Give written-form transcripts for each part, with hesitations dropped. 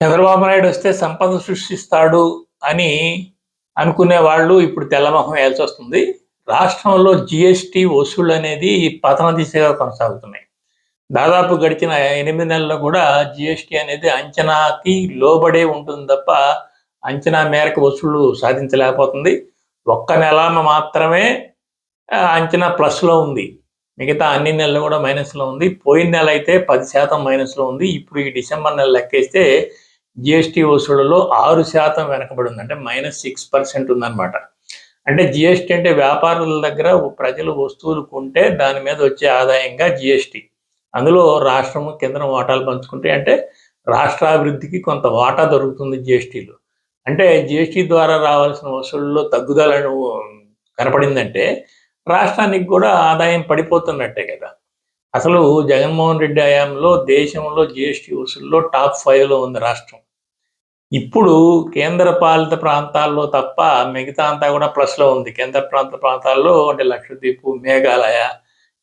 చంద్రబాబు నాయుడు వస్తే సంపద సృష్టిస్తాడు అని అనుకునే వాళ్ళు ఇప్పుడు తెల్లమొహం వేయాల్సి వస్తుంది. రాష్ట్రంలో జిఎస్టి వసూళ్లు అనేది పతన దిశగా కొనసాగుతున్నాయి. దాదాపు గడిచిన 8 నెలల్లో కూడా జిఎస్టి అనేది అంచనాకి లోబడే ఉంటుంది తప్ప అంచనా మేరకు వసూళ్లు సాధించలేకపోతుంది. ఒక్క నెల మాత్రమే అంచనా ప్లస్లో ఉంది. మిగతా అన్ని నెలలు కూడా మైనస్లో ఉంది. పోయిన నెల అయితే 10% మైనస్లో ఉంది. ఇప్పుడు ఈ డిసెంబర్ నెల లెక్కేస్తే జిఎస్టి వసూళ్లలో 6% వెనకబడి ఉంది. అంటే -6% ఉందన్నమాట. అంటే జిఎస్టి అంటే వ్యాపారుల దగ్గర ప్రజలు వస్తువులు కొంటే దాని మీద వచ్చే ఆదాయంగా జిఎస్టి. అందులో రాష్ట్రము కేంద్రం వాటాలు పంచుకుంటే అంటే రాష్ట్రాభివృద్ధికి కొంత వాటా దొరుకుతుంది జిఎస్టీలో. అంటే జిఎస్టి ద్వారా రావాల్సిన వసూళ్లలో తగ్గుదలను కనపడిందంటే రాష్ట్రానికి కూడా ఆదాయం పడిపోతున్నట్టే కదా. అసలు జగన్మోహన్ రెడ్డి హయాంలో దేశంలో జిఎస్టి వసూల్లో టాప్ 5లో ఉంది రాష్ట్రం. ఇప్పుడు కేంద్ర పాలిత ప్రాంతాల్లో తప్ప మిగతా అంతా కూడా ప్లస్లో ఉంది. కేంద్ర ప్రాంతాల్లో అంటే లక్షద్వీప్, మేఘాలయ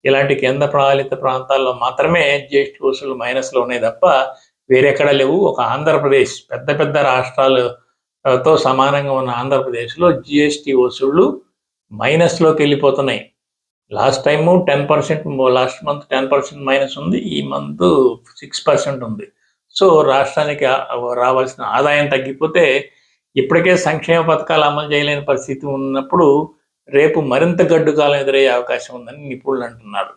ఇలాంటి కేంద్ర పాలిత ప్రాంతాల్లో మాత్రమే జిఎస్టి వసూళ్లు మైనస్లో ఉన్నాయి తప్ప వేరెక్కడా లేవు. ఒక ఆంధ్రప్రదేశ్ పెద్ద పెద్ద రాష్ట్రాలతో సమానంగా ఉన్న ఆంధ్రప్రదేశ్లో జిఎస్టి వసూళ్లు మైనస్లోకి వెళ్ళిపోతున్నాయి. Last time 10%, last month 10% minus ఉంది. ఈ మంత్ 6% ఉంది. సో రాష్ట్రానికి రావాల్సిన ఆదాయం తగ్గిపోతే ఇప్పటికే సంక్షేమ పథకాలు అమలు చేయలేని పరిస్థితి ఉన్నప్పుడు రేపు మరింత గడ్డు కాలం ఎదురయ్యే అవకాశం ఉందని నిపుణులు అంటున్నారు.